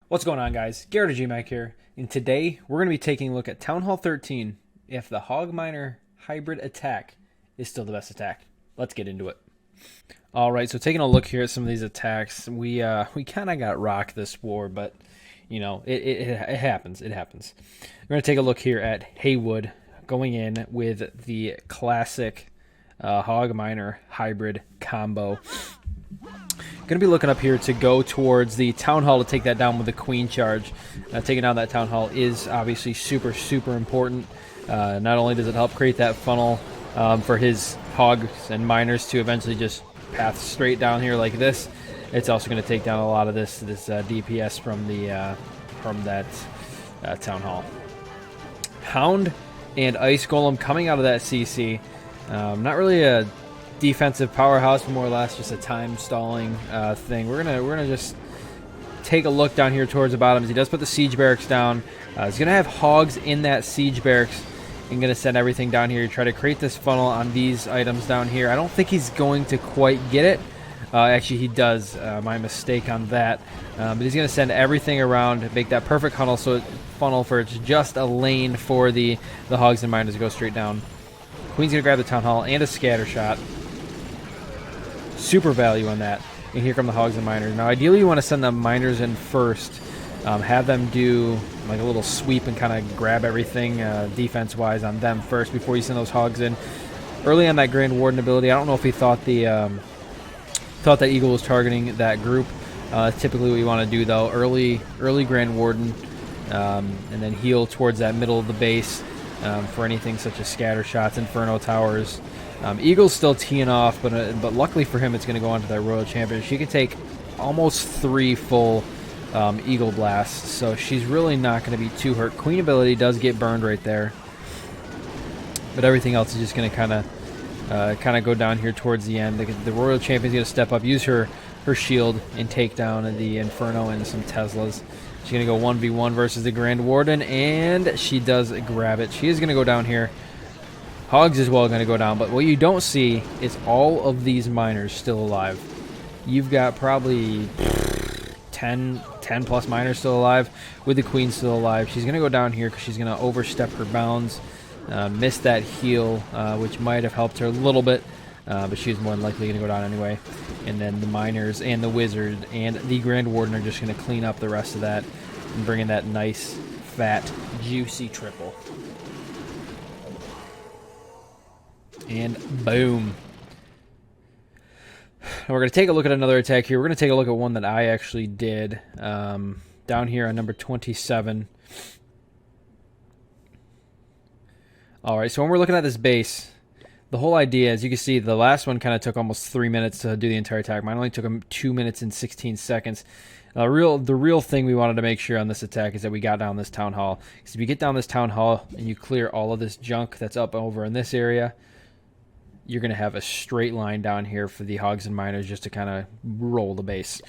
What's going on, guys? Garrett GMAC here, and today we're going to be taking a look at Town Hall 13, if the Hog Miner hybrid attack is still the best attack. Let's get into it. Alright, so taking a look here at some of these attacks, we kind of got rocked this war, but, you know, it happens. It happens. We're going to take a look here at Haywood going in with the classic Hog Miner hybrid combo. Going to be looking up here to go towards the Town Hall to take that down with the Queen charge. Taking down that Town Hall is obviously super important. Not only does it help create that funnel for his Hogs and Miners to eventually just path straight down here like this, it's also going to take down a lot of this DPS from that Town Hall. Hound and Ice Golem coming out of that CC. Not really a defensive powerhouse, but more or less just a time stalling thing. We're gonna just take a look down here towards the bottom. He does put the siege barracks down. He's gonna have Hogs in that siege barracks and gonna send everything down here to try to create this funnel on these items down here. I don't think he's going to quite get it. Actually, he does. My mistake on that. But he's gonna send everything around, make that perfect funnel for it's just a lane for the Hogs and Miners to go straight down. Queen's gonna grab the Town Hall and a scatter shot. Super value on that. And here come the Hogs and Miners. Now, ideally, you want to send the Miners in first. Have them do like a little sweep and kind of grab everything defense-wise on them first before you send those Hogs in. Early on that Grand Warden ability, I don't know if he thought that Eagle was targeting that group. Typically, what you want to do though, early Grand Warden, and then heal towards that middle of the base for anything such as scatter shots, Inferno towers. Eagle's still teeing off, but luckily for him, it's going to go on to that Royal Champion. She can take almost 3 full Eagle blasts, so she's really not going to be too hurt. Queen ability does get burned right there, but everything else is just going to kind of go down here towards the end. The Royal Champion's going to step up, use her shield, and take down the Inferno and some Teslas. She's going to go 1v1 versus the Grand Warden, and she does grab it. She is going to go down here. Hogs as well going to go down, but what you don't see is all of these Miners still alive. You've got probably 10 plus Miners still alive, with the Queen still alive. She's going to go down here because she's going to overstep her bounds, miss that heal, which might have helped her a little bit, but she's more than likely going to go down anyway. And then the Miners and the Wizard and the Grand Warden are just going to clean up the rest of that and bring in that nice, fat, juicy triple. And boom. Now we're going to take a look at another attack here. We're going to take a look at one that I actually did down here on number 27. Alright, so when we're looking at this base, the whole idea, as you can see, the last one kind of took almost 3 minutes to do the entire attack. Mine only took him 2 minutes and 16 seconds. The real thing we wanted to make sure on this attack is that we got down this Town Hall. Because if you get down this Town Hall and you clear all of this junk that's up over in this area, you're going to have a straight line down here for the Hogs and Miners just to kind of roll the base.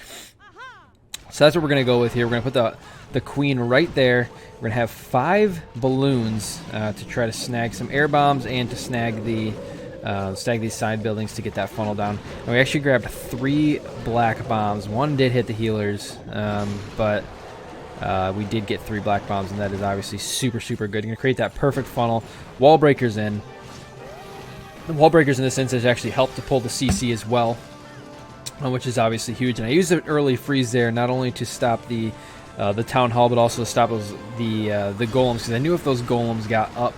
So that's what we're going to go with here. We're going to put the Queen right there. We're going to have 5 balloons to try to snag some air bombs and to snag these side buildings to get that funnel down. And we actually grabbed 3 black bombs. One did hit the healers, but we did get 3 black bombs, and that is obviously super good. You're going to create that perfect funnel. Wall breakers in. The wall breakers in this instance actually help to pull the CC as well, which is obviously huge. And I used an early freeze there not only to stop the Town Hall, but also to stop the golems, because I knew if those golems got up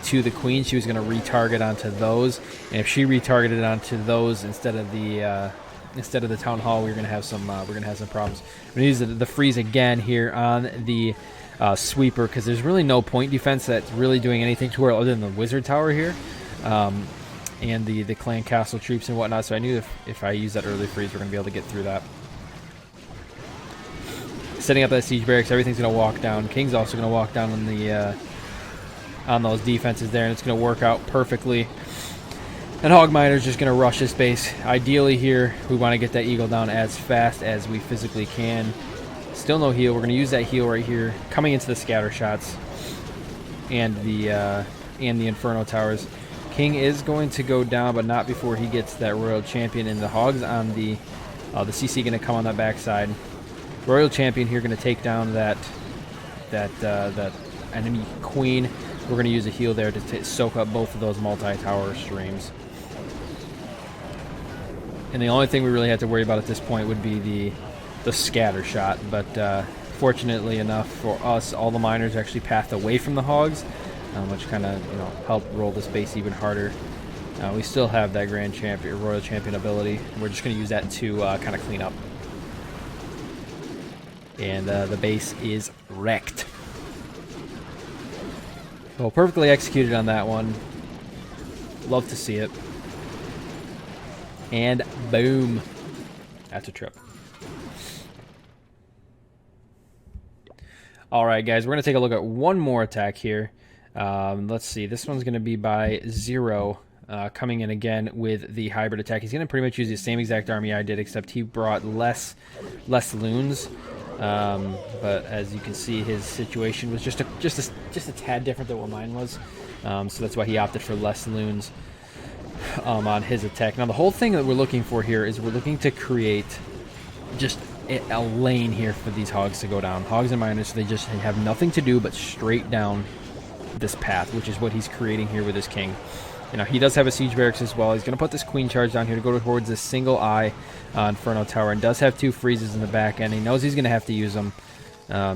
to the Queen, she was going to retarget onto those, and if she retargeted onto those instead of the Town Hall, we're going to have some problems. I'm going to use the freeze again here on the sweeper, because there's really no point defense that's really doing anything to her other than the Wizard Tower here. And the clan castle troops and whatnot, so I knew if I use that early freeze, we're going to be able to get through that. Setting up that siege barracks, everything's going to walk down. King's also going to walk down on those defenses there, and it's going to work out perfectly. And Hog Miner's just going to rush this base. Ideally here, we want to get that Eagle down as fast as we physically can. Still no heal. We're going to use that heal right here, coming into the scatter shots and the Inferno towers. King is going to go down, but not before he gets that Royal Champion, and the Hogs on the CC going to come on that backside. Royal Champion here going to take down that enemy queen. We're going to use a heal there to soak up both of those multi-tower streams. And the only thing we really have to worry about at this point would be the scatter shot. But fortunately enough for us, all the miners actually pathed away from the hogs, which kind of helped roll this base even harder. We still have that Grand Champion, Royal Champion ability. We're just going to use that to kind of clean up. And the base is wrecked. So perfectly executed on that one. Love to see it. And boom. That's a trip. Alright guys, we're going to take a look at one more attack here. Let's see. This one's going to be by Zero. Coming in again with the hybrid attack. He's going to pretty much use the same exact army I did, except he brought less loons. But as you can see, his situation was just a tad different than what mine was. So that's why he opted for less loons on his attack. Now the whole thing that we're looking for here is we're looking to create just a lane here for these hogs to go down. Hogs and miners, so they just have nothing to do but straight down this path, which is what he's creating here with his king. He does have a siege barracks as well. He's going to put this queen charge down here to go towards this single eye Inferno Tower, and does have 2 freezes in the back end. He knows he's going to have to use them.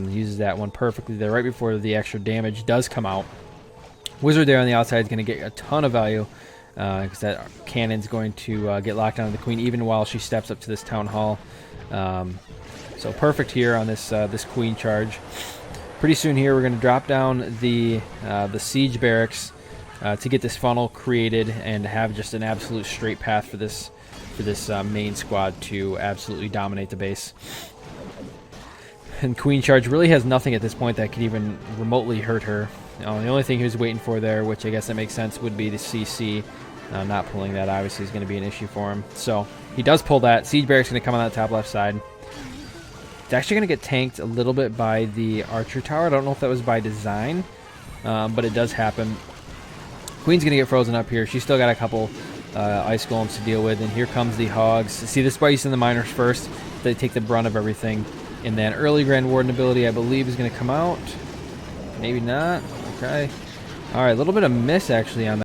Uses that one perfectly there right before the extra damage does come out. Wizard there on the outside is going to get a ton of value because that cannon's going to get locked onto the queen even while she steps up to this town hall. So perfect here on this this queen charge. Pretty soon here we're going to drop down the siege barracks to get this funnel created and have just an absolute straight path for this main squad to absolutely dominate the base. And Queen Charge really has nothing at this point that could even remotely hurt her. The only thing he was waiting for there, which I guess that makes sense, would be the CC. Not pulling that obviously is going to be an issue for him. So he does pull that. Siege Barracks going to come on that top left side. It's actually going to get tanked a little bit by the Archer Tower. I don't know if that was by design, but it does happen. Queen's going to get frozen up here. She's still got a couple ice golems to deal with, and here comes the hogs. See, this is why you send the miners first. They take the brunt of everything. And then early Grand Warden ability, I believe, is going to come out. Maybe not. Okay. All right, a little bit of miss, actually, on that.